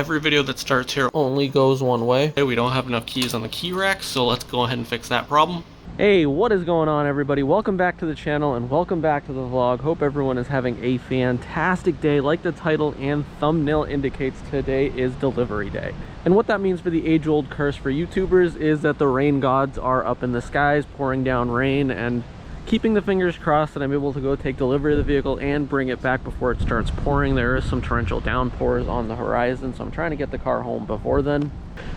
every video that starts here only goes one way. We don't have enough keys on the key rack, so let's go ahead and fix that problem. Hey, what is going on, everybody? Welcome back to the channel and welcome back to the vlog. Hope everyone is having a fantastic day. Like the title and thumbnail indicates, today is delivery day. And what that means for the age-old curse for YouTubers is that the rain gods are up in the skies, pouring down rain, and keeping the fingers crossed that I'm able to go take delivery of the vehicle and bring it back before it starts pouring. There is some torrential downpours on the horizon, so I'm trying to get the car home before then.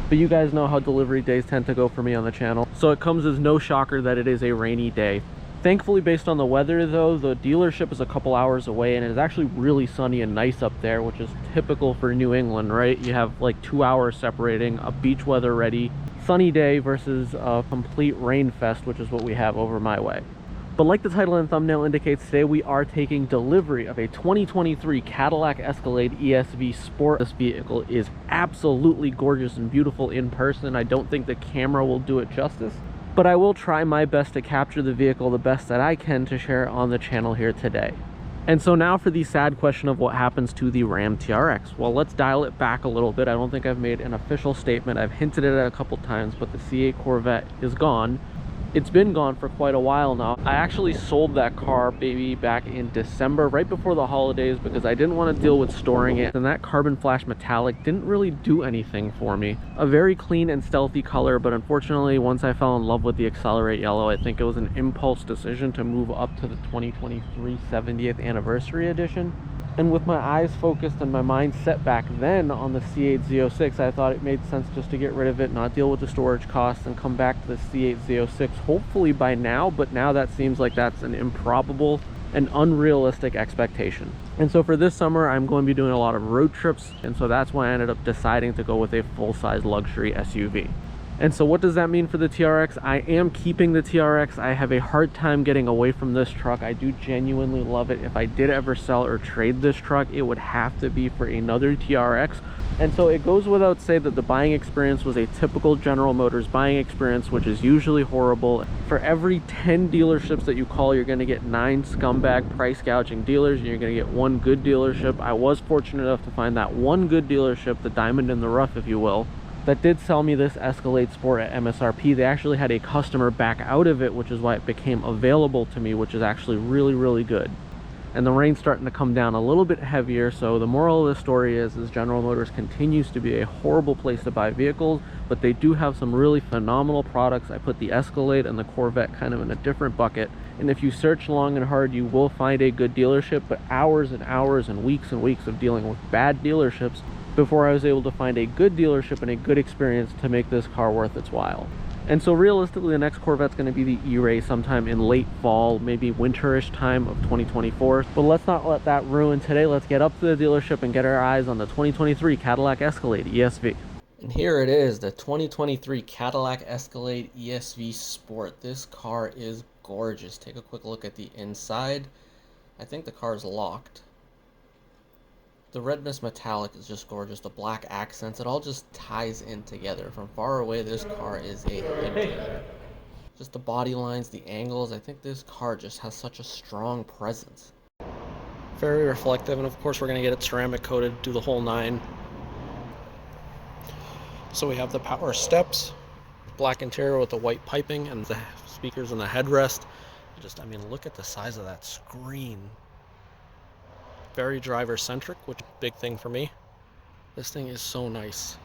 But you guys know how delivery days tend to go for me on the channel, so it comes as no shocker that it is a rainy day. Thankfully, based on the weather though, the dealership is a couple hours away and it is actually really sunny and nice up there, which is typical for New England, right? You have like 2 hours separating a beach weather ready sunny day versus a complete rain fest, which is what we have over my way. But like the title and thumbnail indicates, today we are taking delivery of a 2023 Cadillac Escalade ESV Sport. This vehicle is absolutely gorgeous and beautiful in person. I don't think the camera will do it justice, but I will try my best to capture the vehicle the best that I can to share on the channel here today. And so now for the sad question of what happens to the Ram TRX. Well, let's dial it back a little bit. I don't think I've made an official statement. I've hinted at it a couple times, but the C8 Corvette is gone. It's been gone for quite a while now. I actually sold that car baby back in December, right before the holidays, because I didn't want to deal with storing it, and that carbon flash metallic didn't really do anything for me. A very clean and stealthy color, but unfortunately once I fell in love with the Accelerate Yellow, I think it was an impulse decision to move up to the 2023 70th anniversary edition. And with my eyes focused and my mind set back then on the C8 Z06, I thought it made sense just to get rid of it, not deal with the storage costs, and come back to the C8 Z06 hopefully by now. But now that seems like that's an improbable and unrealistic expectation. And so for this summer, I'm going to be doing a lot of road trips, and so that's why I ended up deciding to go with a full-size luxury SUV. And so what does that mean for the TRX? I am keeping the TRX. I have a hard time getting away from this truck. I do genuinely love it. If I did ever sell or trade this truck, it would have to be for another TRX. And so it goes without say that the buying experience was a typical General Motors buying experience, which is usually horrible. For every 10 dealerships that you call, you're going to get 9 scumbag price gouging dealers, and you're going to get 1 good dealership. I was fortunate enough to find that 1 good dealership, the diamond in the rough, if you will, that did sell me this Escalade Sport at MSRP. They actually had a customer back out of it, which is why it became available to me, which is actually really, really good. And the rain's starting to come down a little bit heavier, so the moral of the story is General Motors continues to be a horrible place to buy vehicles, but they do have some really phenomenal products. I put the Escalade and the Corvette kind of in a different bucket, and if you search long and hard, you will find a good dealership, but hours and hours and weeks of dealing with bad dealerships before I was able to find a good dealership and a good experience to make this car worth its while. And so realistically, the next Corvette's going to be the E-Ray sometime in late fall, maybe winterish time of 2024. But let's not let that ruin today. Let's get up to the dealership and get our eyes on the 2023 Cadillac Escalade ESV. And here it is, the 2023 Cadillac Escalade ESV Sport. This car is gorgeous. Take a quick look at the inside. I think the car is locked. The redness metallic is just gorgeous. The black accents, it all just ties in together. From far away, this car is a hit. Just the body lines, the angles. I think this car just has such a strong presence. Very reflective, and of course we're going to get it ceramic coated, do the whole 9. So we have the power steps, black interior with the white piping, and the speakers and the headrest. I mean, look at the size of that screen. Very driver centric, which is a big thing for me. This thing is so nice.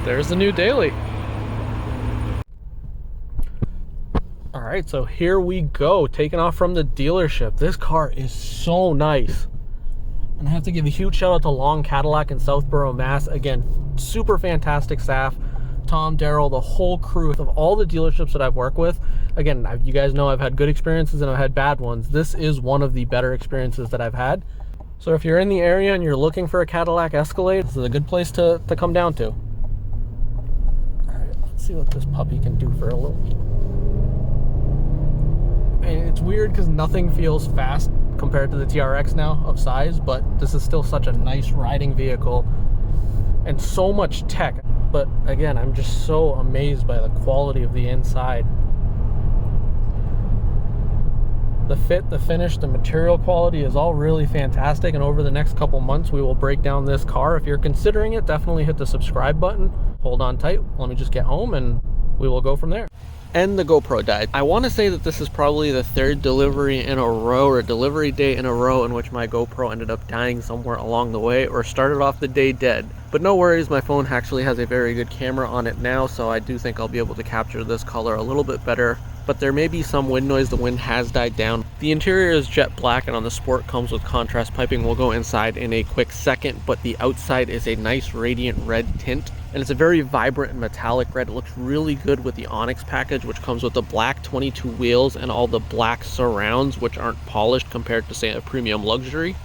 There's the new daily. Alright, so here we go, taking off from the dealership. This car is so nice. And I have to give a huge shout out to Long Cadillac in Southborough, Mass. Again, super fantastic staff. Tom, Daryl, the whole crew of all the dealerships that I've worked with. Again, you guys know I've had good experiences and I've had bad ones. This is one of the better experiences that I've had. So if you're in the area and you're looking for a Cadillac Escalade, this is a good place to come down to. Alright, let's see what this puppy can do for a little. And it's weird because nothing feels fast compared to the TRX now of size, but this is still such a nice riding vehicle and so much tech. But again, I'm just so amazed by the quality of the inside. The fit, the finish, the material quality is all really fantastic, and over the next couple months we will break down this car. If you're considering it, definitely hit the subscribe button. Hold on tight, let me just get home and we will go from there. And the GoPro died. I want to say that this is probably the third delivery in a row, or delivery day in a row, in which my GoPro ended up dying somewhere along the way, or started off the day dead. But no worries, my phone actually has a very good camera on it now, so I do think I'll be able to capture this color a little bit better. But there may be some wind noise. The wind has died down. The interior is jet black, and on the Sport comes with contrast piping. We'll go inside in a quick second, but the outside is a nice radiant red tint, and it's a very vibrant and metallic red. It looks really good with the Onyx package, which comes with the black 22 wheels and all the black surrounds, which aren't polished compared to, say, a premium luxury.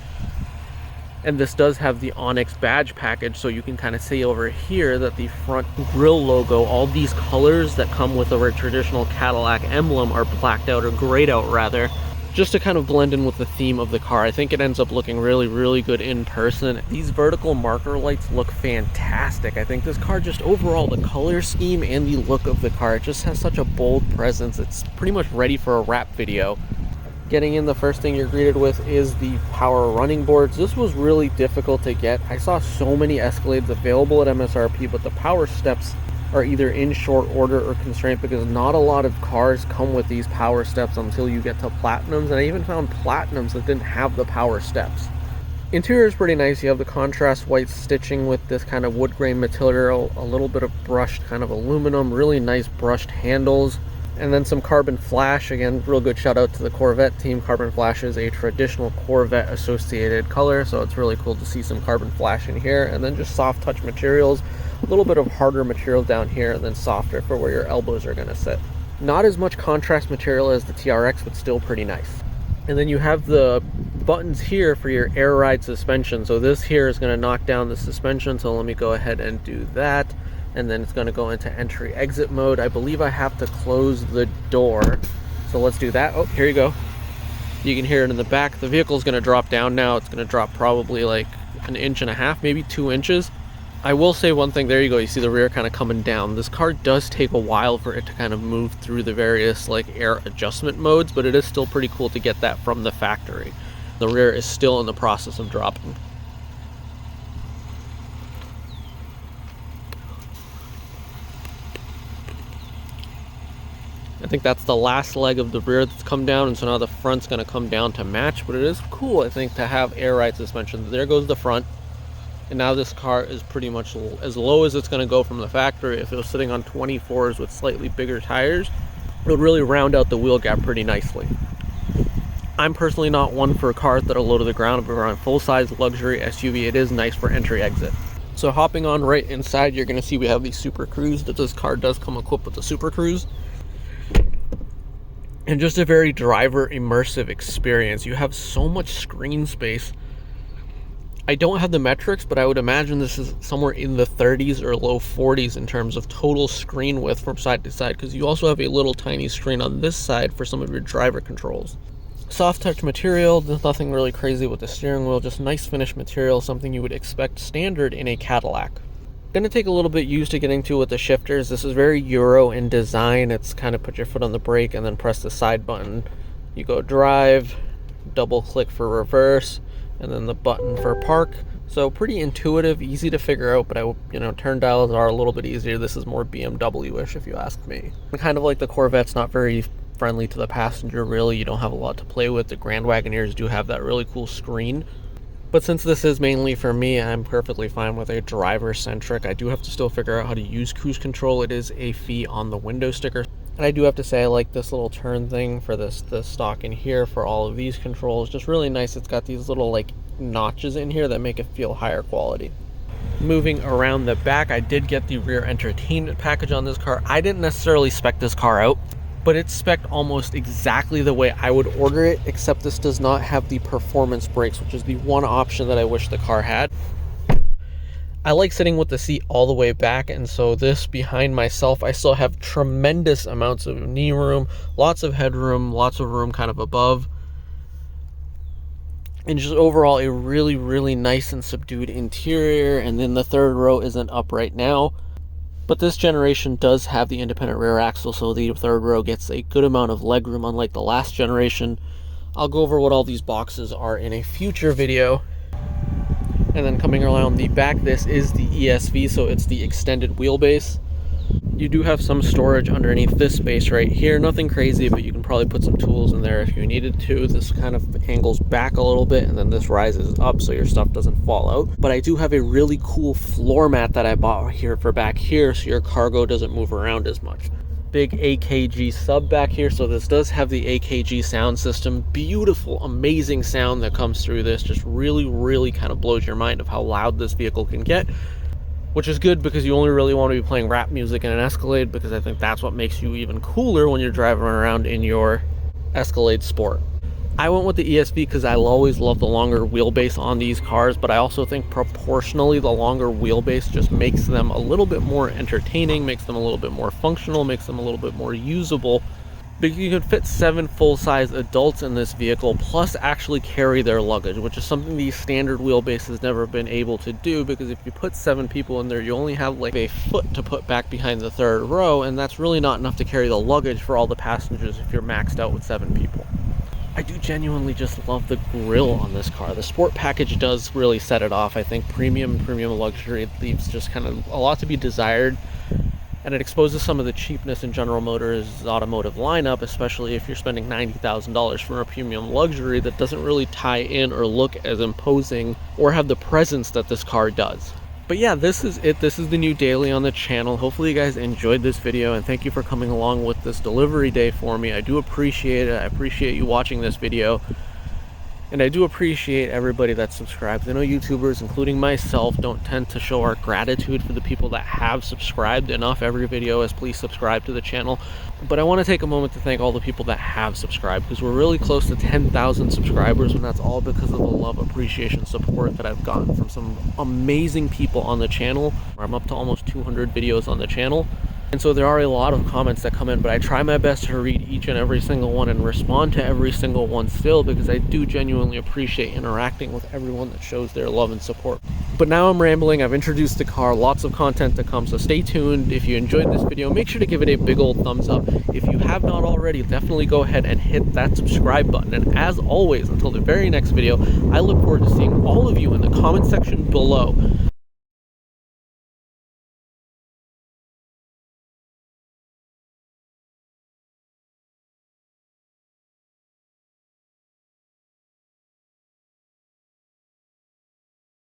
And this does have the Onyx badge package, so you can kind of see over here that the front grille logo, all these colors that come with a traditional Cadillac emblem, are blacked out, or grayed out rather, just to kind of blend in with the theme of the car. I think it ends up looking really, really good in person. These vertical marker lights look fantastic. I think this car, just overall, the color scheme and the look of the car, it just has such a bold presence. It's pretty much ready for a rap video. Getting in, the first thing you're greeted with is the power running boards. This was really difficult to get. I saw so many Escalades available at MSRP, but the power steps are either in short order or constrained, because not a lot of cars come with these power steps until you get to Platinums, and I even found Platinums that didn't have the power steps. Interior is pretty nice. You have the contrast white stitching with this kind of wood grain material, a little bit of brushed kind of aluminum, really nice brushed handles. And then some carbon flash. Again, real good shout out to the Corvette team. Carbon flash is a traditional Corvette associated color, so it's really cool to see some carbon flash in here. And then just soft touch materials, a little bit of harder material down here, and then softer for where your elbows are going to sit. Not as much contrast material as the TRX, but still pretty nice. And then you have the buttons here for your air ride suspension. So this here is going to knock down the suspension, so let me go ahead and do that. And then it's going to go into entry exit mode. I believe I have to close the door, so let's do that. Oh, here you go. You can hear it in the back. The vehicle's going to drop down now. It's going to drop probably like 1.5 inches, maybe 2 inches. I will say one thing. There you go. You see the rear kind of coming down. This car does take a while for it to kind of move through the various like air adjustment modes, but it is still pretty cool to get that from the factory. The rear is still in the process of dropping. I think that's the last leg of the rear that's come down, and so now the front's going to come down to match. But it is cool, I think, to have air ride suspension. There goes the front, and now this car is pretty much as low as it's going to go from the factory. If it was sitting on 24s with slightly bigger tires, it would really round out the wheel gap pretty nicely. I'm personally not one for cars that are low to the ground, but around full-size luxury SUV, it is nice for entry exit. So hopping on right inside, you're going to see we have the Super Cruise. That this car does come equipped with the Super Cruise. And just a very driver immersive experience. You have so much screen space. I don't have the metrics, but I would imagine this is somewhere in the 30s or low 40s in terms of total screen width from side to side, because you also have a little tiny screen on this side for some of your driver controls. Soft touch material, there's nothing really crazy with the steering wheel, just nice finish material, something you would expect standard in a Cadillac. Gonna take a little bit used to getting to with the shifters. This is very Euro in design. It's kind of put your foot on the brake and then press the side button. You go drive, double click for reverse, and then the button for park. So pretty intuitive, easy to figure out, but turn dials are a little bit easier. This is more BMW-ish if you ask me. Kind of like the Corvette's not very friendly to the passenger, really. You don't have a lot to play with. The Grand Wagoneers do have that really cool screen. But since this is mainly for me, I'm perfectly fine with a driver-centric. I do have to still figure out how to use cruise control. It is a fee on the window sticker. And I do have to say I like this little turn thing for the stock in here for all of these controls. Just really nice. It's got these little like notches in here that make it feel higher quality. Moving around the back, I did get the rear entertainment package on this car. I didn't necessarily spec this car out, but it's spec'd almost exactly the way I would order it, except this does not have the performance brakes, which is the one option that I wish the car had. I like sitting with the seat all the way back, and so this behind myself, I still have tremendous amounts of knee room, lots of headroom, lots of room kind of above. And just overall a really, really nice and subdued interior. And then the third row isn't up right now, but this generation does have the independent rear axle, so the third row gets a good amount of legroom, unlike the last generation. I'll go over what all these boxes are in a future video. And then coming around the back, this is the ESV, so it's the extended wheelbase. You do have some storage underneath this space right here. Nothing crazy, but you can probably put some tools in there if you needed to. This kind of angles back a little bit, and then this rises up so your stuff doesn't fall out. But I do have a really cool floor mat that I bought here for back here, so your cargo doesn't move around as much. Big AKG sub back here, so this does have the AKG sound system. Beautiful, amazing sound that comes through this. Just really, really kind of blows your mind of how loud this vehicle can get, which is good because you only really want to be playing rap music in an Escalade, because I think that's what makes you even cooler when you're driving around in your Escalade Sport. I went with the ESV because I always love the longer wheelbase on these cars, but I also think proportionally the longer wheelbase just makes them a little bit more entertaining, makes them a little bit more functional, makes them a little bit more usable. Because you can fit 7 full-size adults in this vehicle, plus actually carry their luggage, which is something the standard wheelbase has never been able to do, because if you put 7 people in there, you only have like a foot to put back behind the third row, and that's really not enough to carry the luggage for all the passengers if you're maxed out with 7 people. I do genuinely just love the grille on this car. The sport package does really set it off. I think premium luxury leaves just kind of a lot to be desired, and it exposes some of the cheapness in General Motors' automotive lineup, especially if you're spending $90,000 for a premium luxury that doesn't really tie in or look as imposing or have the presence that this car does. But yeah, this is it. This is the new daily on the channel. Hopefully you guys enjoyed this video, and thank you for coming along with this delivery day for me. I do appreciate it. I appreciate you watching this video, and I do appreciate everybody that subscribes. I know YouTubers, including myself, don't tend to show our gratitude for the people that have subscribed enough every video as please subscribe to the channel. But I want to take a moment to thank all the people that have subscribed, because we're really close to 10,000 subscribers, and that's all because of the love, appreciation, support that I've gotten from some amazing people on the channel. I'm up to almost 200 videos on the channel. And so there are a lot of comments that come in, but I try my best to read each and every single one and respond to every single one still, because I do genuinely appreciate interacting with everyone that shows their love and support. But now I'm rambling. I've introduced the car, lots of content to come, so stay tuned. If you enjoyed this video, make sure to give it a big old thumbs up. If you have not already, definitely go ahead and hit that subscribe button. And as always, until the very next video, I look forward to seeing all of you in the comment section below.